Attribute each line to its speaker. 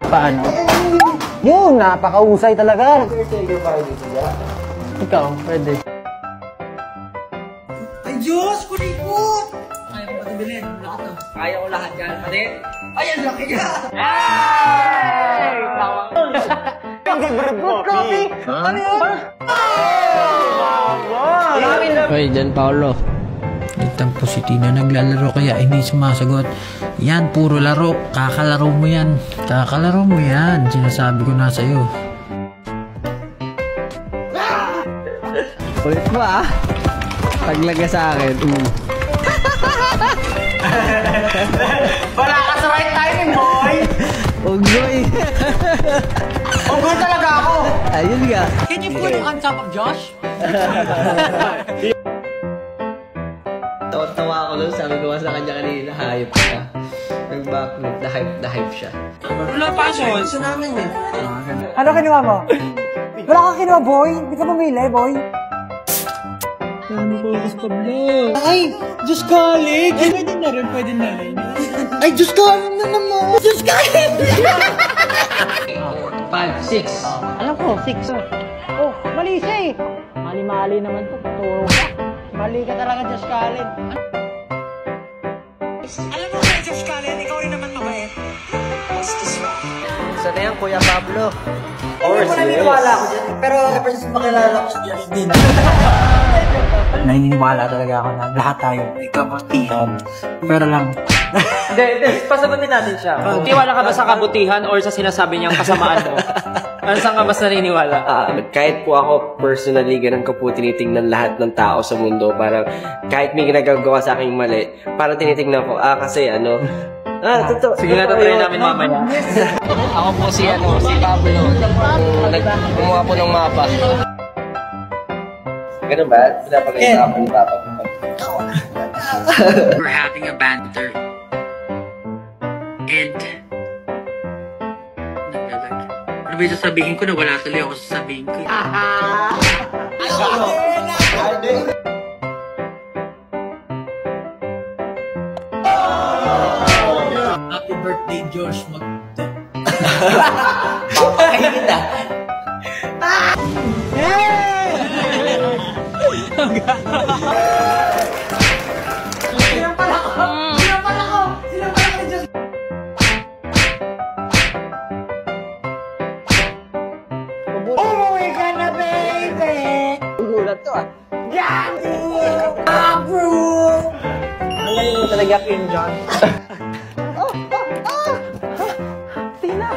Speaker 1: Paano? Yun, napakahusay talaga. Ikaw, pwede.
Speaker 2: Ay Diyos, kulikot! Kaya ko patibilin, lahat na. Kaya ko lahat yan, pati. Ay, ang laki niya!
Speaker 1: Ay! Tawang. Favorite coffee? Ano yun? Hoy, John Paulo. Itang positina naglalaro kaya hindi sumasagot. Yan, puro laro. Kakalaro mo yan. Kakalaro mo yan. Sinasabi ko na sa'yo. Ulit mo ah. Paglaga sa akin.
Speaker 2: Wala ka sa right timing, boy!
Speaker 1: Uggoy.
Speaker 2: Uggoy talaga ako!
Speaker 1: Ayun nga.
Speaker 2: Can you put it on top of Josh?
Speaker 1: Tawa ako doon. Sabi ko sa kanya kanina, hayop ka. Nag-backloop, na-hype siya.
Speaker 2: Wala pa siya. Sa namin eh.
Speaker 3: Ano kinuha mo? Wala kang kinuha, boy? Hindi ka pumili, boy?
Speaker 1: Ano ko gusto Pablo?
Speaker 3: Ay, Diyos kalig! Pwede na rin. Ay, Diyos kalig na naman! Diyos kalig!
Speaker 1: 5, 6. Alam ko, 6.
Speaker 3: Oh, mali siya eh! Mali-mali naman to. Turo ka. Mali ka talaga, Diyos kalig.
Speaker 2: Alam mo kaya, Josh Cullen, ikaw rin naman mabait.
Speaker 1: Sana yan, Kuya Pablo.
Speaker 2: Hindi ko naniniwala ako dyan. Pero ever since makilala ko si Justin.
Speaker 3: Naniniwala talaga ako na lahat tayo may kabutihan. Pero lang,
Speaker 4: Hindi, pasagutin natin siya. Tiwala ka ba sa kabutihan or sa sinasabi niyang kasamaan mo? Ano saan ka mas naniniwala?
Speaker 5: Kahit po ako personally, ganun ko po tinitingnan lahat ng tao sa mundo. Parang kahit may ginagawa sa aking mali, parang tinitingnan ko, kasi ano, totoo.
Speaker 4: Sige nga, tatayin namin mamaya.
Speaker 1: Ako po si Pablo. Gumawa po ng mapa.
Speaker 5: Ganun ba? Pinapag-isapan ni Papa.
Speaker 2: We're having a banter. And ano ba yung sasabihin ko na wala tuloy ako sasabihin ko? Happy birthday, Josh.
Speaker 1: Papakainin na.
Speaker 3: umuwi ka na, baby!
Speaker 1: Gulat to ah.
Speaker 3: Approve!
Speaker 1: Magaling mo talaga, Kim John.
Speaker 3: Tina!